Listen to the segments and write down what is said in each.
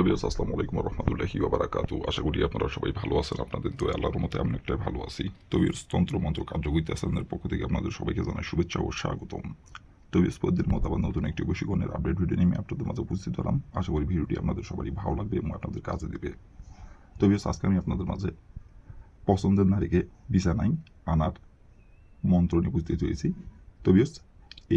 Hello viewers, আসসালামু আলাইকুম ওয়া রাহমাতুল্লাহি ওয়া বারাকাতুহু। আশা করি আপনারা সবাই ভালো আছেন। আপনাদের দোয়ায় আল্লাহর রহমতে আমি অনেকটাই ভালো আছি। তো ভিউয়ার্স, তন্ত্র মন্ত্র কার্যকরিতা চ্যানেলের পক্ষ থেকে আপনাদের সবাইকে জানাই শুভেচ্ছা ও স্বাগতম। তো ভিউয়ার্স, প্রতিদিন মতো আবার নতুন একটি বশীকরণের আপডেট ভিডিও নিয়ে আমি আপনাদের মাঝে উপস্থিত হলাম। আশা করি ভিডিওটি আপনাদের সবারই ভালো লাগবে এবং আপনাদের কাজে দিবে। তো ভিউয়ার্স, আজকে আমি আপনাদের মাঝে পছন্দের নারীকে বিছানায় আনার মন্ত্র নিয়ে উপস্থিত হয়েছি। তো ভিউয়ার্স,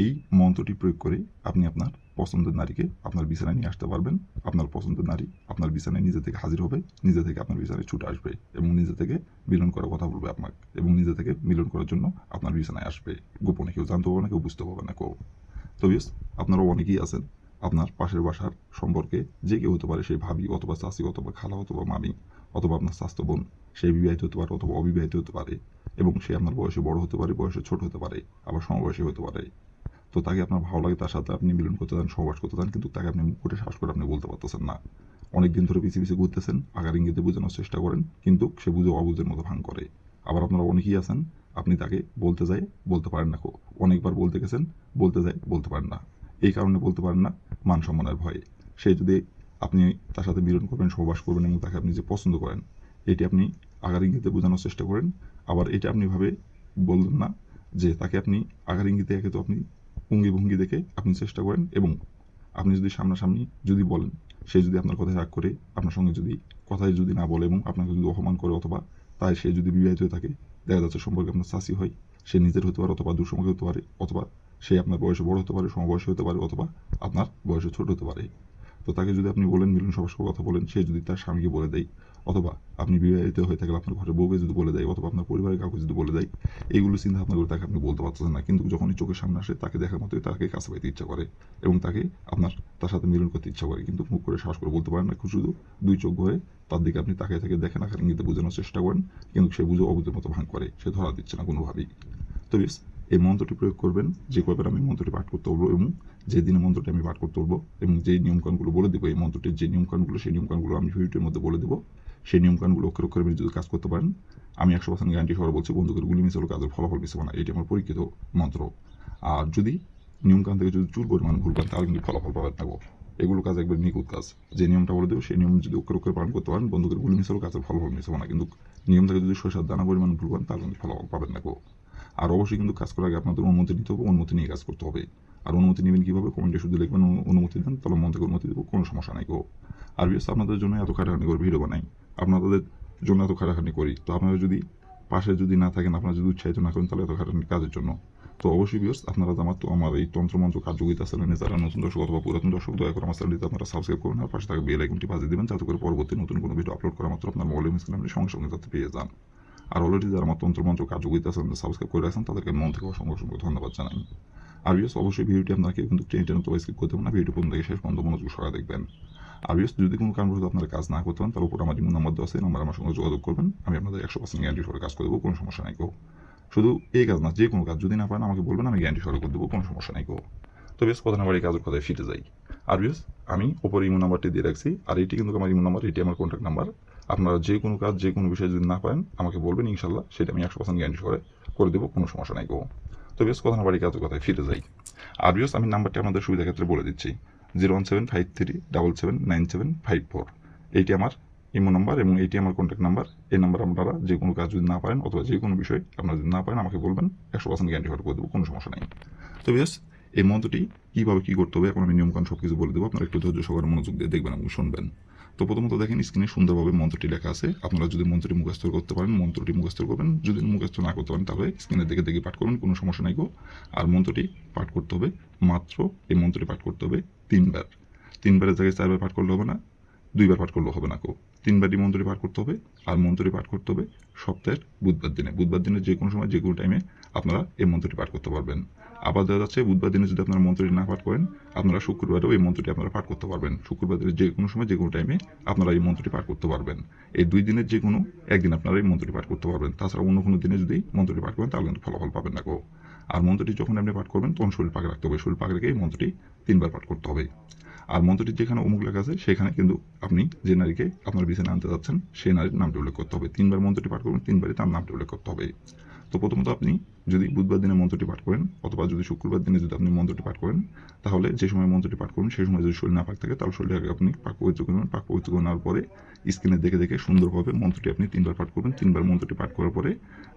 এই মন্ত্রটি প্রয়োগ করে আপনি আপনার পছন্দের নারীকে আপনার বিছানায় নিয়ে আসতে পারবেন। আপনার পছন্দের নারী আপনার বিছানায় নিজে থেকে হাজির হবে, নিজে থেকে আপনার বিছানায় ছুটে আসবে এবং নিজে থেকে মিলন করার কথা বলবে আপনাকে এবং নিজে থেকে মিলন করার জন্য আপনার বিছানায় আসবে। গোপনে কেউ জানতে পারবে না, কেউ বুঝতে পারবে না কেউ। তো ভিউয়ার্স, আপনারা অনেকেই আছেন আপনার পাশের বাসার সম্পর্কে যে কেউ হতে পারে, সেই ভাবি অথবা চাচি অথবা খালা অথবা মামি অথবা আপনার স্বাস্থ্য বোন, সে বিবাহিত হতে পারে অথবা অবিবাহিত হতে পারে এবং সে আপনার বয়সে বড় হতে পারে, বয়সে ছোট হতে পারে, আবার সমবয়সী হতে পারে। তো তাকে আপনার ভালো লাগে, তার সাথে আপনি মিলন করতে চান, সহবাস করতে চান, কিন্তু তাকে আপনি মুখ করে সাহস করে আপনি বলতে পারতেছেন না। অনেকদিন ধরে পিছিয়ে পিছিয়ে ঘুরতেছেন, আগার ইঙ্গিতে বোঝানোর চেষ্টা করেন, কিন্তু সে বুঝে অবুঝের মতো ভাঙ করে। আবার আপনারা অনেকেই আছেন আপনি তাকে বলতে যাই বলতে পারেন না, অনেকবার বলতে গেছেন, বলতে যাই বলতে পারেন না। এই কারণে বলতে পারেন না, মান সম্মানের ভয়ে। সে যদি আপনি তার সাথে মিলন করবেন, সহবাস করবেন এবং তাকে আপনি যে পছন্দ করেন, এটি আপনি আগার ইঙ্গিতে বোঝানোর চেষ্টা করেন। আবার এটা আপনি ভাবে বলবেন না যে তাকে আপনি আগার ইঙ্গিতে, একে তো আপনি ভঙ্গি ভঙ্গি দেখে আপনি চেষ্টা করেন এবং আপনি যদি সামনাসামনি যদি বলেন, সে যদি আপনার কথায় রাগ করে আপনার সঙ্গে যদি কথায় যদি না বলে এবং আপনাকে যদি অপমান করে, অথবা তাই সে যদি বিবাহিত হয়ে থাকে, দেখা যাচ্ছে সম্পর্কে আপনার চাষি হয়, সে নিজের হতে পারে অথবা দুঃসম্পর্কে হতে পারে, অথবা সে আপনার বয়সে বড় হতে পারে, সমবয়সী হতে পারে, অথবা আপনার বয়সে ছোট হতে পারে। তো তাকে যদি আপনি বলেন, মিলন সবার কথা বলেন, সে যদি তার স্বামীকে বলে দেয়, অথবা আপনি বিবাহিত হয়ে থাকলে আপনার ঘরের বউকে যদি বলে দেয়, অথবা আপনার পরিবারের কাউকে যদি বলে দেয়, এইগুলো চিন্তা ভাবনা করে তাকে আপনি বলতে পারতেছেন না। কিন্তু যখনই চোখের সামনে আসে, তাকে দেখার মতোই তাকে কাছে পাইতে ইচ্ছা করে এবং তাকে তার সাথে মিলন করতে ইচ্ছা করে, কিন্তু মুখ করে সাহস করে বলতে পারেন না। শুধু দুই চোখ ভরে তার দিকে আপনি তাকিয়ে থেকে দেখেন, আকার ইঙ্গিতে বোঝানোর চেষ্টা করেন, কিন্তু সে বুঝে অবুঝের মতো ভাঙ করে, সে ধরা দিচ্ছে না কোনোভাবেই। তো বেশ, এই মন্ত্রটি প্রয়োগ করবেন যে কয়বার আমি মন্ত্রটি পাঠ করতে বলবো এবং যে দিনে মন্ত্রটি আমি পাঠ করতে বলবো এবং যেই নিয়মকানুনগুলো বলে দেবো, এই মন্ত্রটির যে নিয়মকানুনগুলো, সেই নিয়মকানুনগুলো আমি ভিডিওটির মধ্যে বলে দেবো। সেই নিয়মকানুনগুলো অক্ষরে অক্ষরে যদি কাজ করতে পারেন, আমি 100% গ্যারান্টি সহ বলছি, বন্ধুকের গুলি মিস হলো, কাজের ফলাফল মিস হবে না। এটি আমার পরীক্ষিত মন্ত্র। আর যদি নিয়মকানুন থেকে যদি চুল পরিমাণ ভুল পান, তাহলে কিন্তু ফলাফল পাবেন না। এগুলো কাজ একবার নিখুঁত কাজ। যে নিয়মটা বলে দেবো, সেই নিয়ম যদি অক্ষরে অক্ষরে পালন করতে পারেন, বন্ধুকের গুলি মিস হলো, কাজের ফলাফল মিস হবে না। কিন্তু নিয়ম থেকে যদি সরিষার দানা পরিমাণ ভুল পান, তাহলে কিন্তু ফলাফল পাবেন না। আর অবশ্যই কিন্তু কাজ করার আগে আপনাদের অনুমতি নিতে হবে, অনুমতি নিয়ে কাজ করতে হবে। আর অনুমতি নেবেন কীভাবে? কমেন্টে শুধু লিখবেন অনুমতি দেন, তাহলে মন থেকে অনুমতি দেবো, কোনো সমস্যা নাই। আর বিশেষ আপনাদের জন্য এত খাটাখানি করে ভিডিও বানাই, আপনাদের জন্য এত খাটাখানি করি। তো আপনারা যদি পাশে যদি না থাকেন, আপনারা যদি উৎসাহিত না করেন, তাহলে এত খাটাখানি কাজের জন্য। তো অবশ্যই বিয়স, আপনারা আমার এই তন্ত্রমন্ত্র কার্যকরিতা চ্যানেলে যারা নতুন দর্শক অথবা পুরাতন দর্শক, দয়া করে আমার চ্যানেলটিতে আপনারা সাবস্ক্রাইব করুন আর পাশে থাকা বেল আইকনটি বাজিয়ে দেবেন, যাতে করে পরবর্তী নতুন কোনো ভিডিও আপলোড করা মাত্র আপনার মোবাইলের স্ক্রিনে সঙ্গে সঙ্গে যাতে পেয়ে যান। আর অলরেডি যারা আমার তন্ত্রমন্ত্র কার্যকরিতা চ্যানেলে সাবস্ক্রাইব করে রাখছেন, তাদেরকে মন থেকে অসংখ্য অসংখ্য ধন্যবাদ জানাই। আর বিয়স, অবশ্যই ভিডিওটি আপনাকে কিন্তু টেনে টেনে তো স্কিপ করতে হবে না, ভিডিও পর্যন্ত থেকে শেষ পর্যন্ত মনোযোগ সহায় দেখবেন। আর বিয়স, যদি কোনো কারণবশত আপনারা কাজ না করতে পারেন, তার উপর আমার ইমো নাম্বার দেওয়া আছে, নাম্বার আমার সঙ্গে যোগাযোগ করবেন। আমি আপনাদের 100% গ্যারান্টি সহকারে কাজ করে দেবো, কোনো সমস্যা নাই। শুধু এই কাজ না, যে কোনো কাজ যদি না পারেন আমাকে বলবেন, আমি গ্যারান্টি সহকারে করে দেবো, কোনো সমস্যা নাই। তো বেশ, কথা না বাড়ি কাজের কথায় ফিরে যাই। আর বেশ, আমি ওপরে ইমো নাম্বারটি দিয়ে রাখছি, আর এটি কিন্তু আমার ইমো নাম্বার, এটি আমার কন্ট্যাক্ট নাম্বার। আপনারা যে কোনো কাজ, যে কোনো বিষয়ে যদি না পারেন, আমাকে বলবেন, ইনশাল্লাহ সেটা আমি 100% গ্যারান্টি সহকারে করে দেবো, কোনো সমস্যা নাই। তো বেশ, কথা না বাড়ি কাজের কথায় ফিরে যাই। আর বেশ, আমি নাম্বারটি আপনাদের সুবিধা ক্ষেত্রে বলে দিচ্ছি, 01753779754। এইটি আমার ইমো নাম্বার এবং এটি আমার কন্ট্যাক্ট নাম্বার। এই নাম্বার আপনারা যে কোনো কাজ যদি না পারেন, অথবা যে কোনো বিষয় আপনারা যদি না পারেন, আমাকে বলবেন, 100% গ্যারান্টি সহকারে করে দেবো, কোনো সমস্যা নেই। তো বেশ, এই মন্ত্রটি কীভাবে কী করতে হবে, এখন আমি নিয়মকানুন সব কিছু বলে দেবো, আপনারা একটু ধৈর্য সহকারে মনোযোগ দিয়ে দেখবেন এবং শুনবেন। তো প্রথমত দেখেন, স্ক্রিনে সুন্দরভাবে মন্ত্রটি লেখা আছে। আপনারা যদি মন্ত্রটি মুখস্থ করতে পারেন, মন্ত্রটি মুখস্থ করবেন। যদি মুখস্থ না করতে পারেন, তাহলে স্ক্রিনে দেখে দেখে পাঠ করবেন, কোনো সমস্যা নাই। আর মন্ত্রটি পাঠ করতে হবে মাত্র, এই মন্ত্রটি পাঠ করতে হবে 3 বার। 3 বারের জায়গায় 4 বার পাঠ করলে হবে না, 2 বার পাঠ করলেও হবে না। 3বারই মন্ত্রটি পাঠ করতে হবে। আর মন্ত্রটি পাঠ করতে হবে সপ্তাহের বুধবার দিনে। বুধবার দিনে যে কোনো সময়, যে কোনো টাইমে আপনারা এই মন্ত্রটি পাঠ করতে পারবেন। আবার দেখা যাচ্ছে, বুধবার দিনে যদি আপনারা মন্ত্রটি না পাঠ করেন, আপনারা শুক্রবারেও এই মন্ত্রটি আপনারা পাঠ করতে পারবেন। শুক্রবার দিনে যে কোনো সময়, যে কোনো টাইমে আপনারা এই মন্ত্রটি পাঠ করতে পারবেন। এই 2 দিনের যে কোনো একদিন আপনারা এই মন্ত্রটি পাঠ করতে পারবেন। তাছাড়া অন্য কোনো দিনে যদি মন্ত্রটি পাঠ করেন, তাহলে কিন্তু ফলাফল পাবেন না। আর মন্ত্রটি যখন আপনি পাঠ করবেন, তখন শরীর পাক রাখতে হবে। শরীর পাক রেখে এই মন্ত্রটি 3 বার পাঠ করতে হবে। আর মন্ত্রটির যেখানে অমুক লেখা আছে, সেখানে কিন্তু আপনি যে নারীকে আপনার বিছানায় আনতে যাচ্ছেন, সেই নারীর নামটি উল্লেখ করতে হবে। 3 বার মন্ত্রটি পাঠ করবেন, 3 বারই তার নামটি উল্লেখ করতে হবে। তো প্রথমত আপনি যদি বুধবার দিনে মন্ত্রটি পাঠ করেন অথবা যদি শুক্রবার দিনে যদি আপনি মন্ত্রটি পাঠ করেন, তাহলে যে সময় মন্ত্রটি পাঠ করবেন সেই সময় যদি শরীর না পাক থাকে তাহলে শরীরটাকে আপনি পাক পবিত্র করবেন। পাক পবিত্র করার পরে স্ক্রিনে দেখে দেখে সুন্দরভাবে মন্ত্রটি আপনি 3বার পাঠ করবেন। 3বার মন্ত্রটি পাঠ করার পরে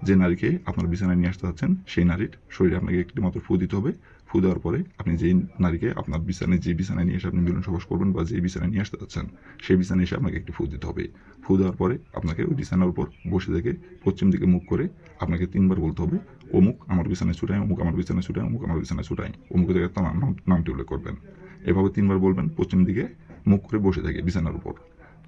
যে নারীকে আপনার বিছানায় নিয়ে আসতে যাচ্ছেন সেই নারীর শরীরে আপনাকে একটি মাত্র ফু দিতে হবে। ফু দেওয়ার পরে আপনি যেই নারীকে আপনার বিছানায় নিয়ে এসে আপনি মিলন সহবাস করবেন বা যেই বিছানায় নিয়ে আসতে যাচ্ছেন সেই বিছানায় এসে আপনাকে একটি ফু দিতে হবে। ফু দেওয়ার পরে আপনাকে ওই বিছানার উপর বসে থেকে পশ্চিম দিকে মুখ করে আপনাকে 3বার বলতে হবে, অমুক আমার বিছানায় ছুটায়, অমুক আমার বিছানায় ছুটায়, অমুক আমার বিছানায় ছুটায়, অমুক জায়গায় তার নামটি উল্লেখ করবেন। এভাবে 3বার বলবেন পশ্চিম দিকে মুখ করে বসে থেকে বিছানার উপর।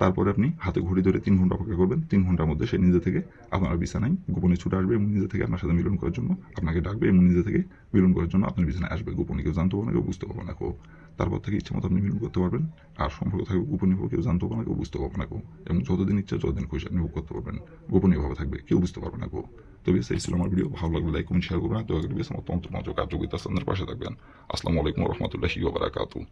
তারপরে আপনি হাতে ঘড়ি ধরে 3 ঘন্টা অপেক্ষা করবেন। 3 ঘন্টার মধ্যে সে নিজে থেকে আপনার বিছানায় গোপনে ছুটে আসবে এবং নিজে থেকে আপনার সাথে মিলন করার জন্য আপনাকে ডাকবে এবং নিজে থেকে মিলন করার জন্য আপনার বিছানায় আসবে। গোপনে কেউ জানতে পারবে না, কেউ বুঝতে পারবে না কেউ। তারপর থেকে ইচ্ছে মতো আপনি মিলন করতে পারবেন। আর সম্পর্ক থাকবে গোপনীয়, কেউ জানতে পারবে না, কেউ বুঝতে পারবে না কেউ। এবং যতদিন ইচ্ছা যতদিন খুশি আপনি ভোগ করতে পারবেন। গোপনীয়ভাবে থাকবে, কেউ বুঝতে পারবে না কেউ। তবে এই ছিল আমার ভিডিও। ভালো লাগলে লাইক কমেন্ট শেয়ার করবেন। দয়া করে আমার তন্ত্র মন্ত্র কার্যকরিতা স্থানের পাশে থাকবেন। আসসালামু আলাইকুম রহমতুল্লাহি ওয়া বারাকাতুহু।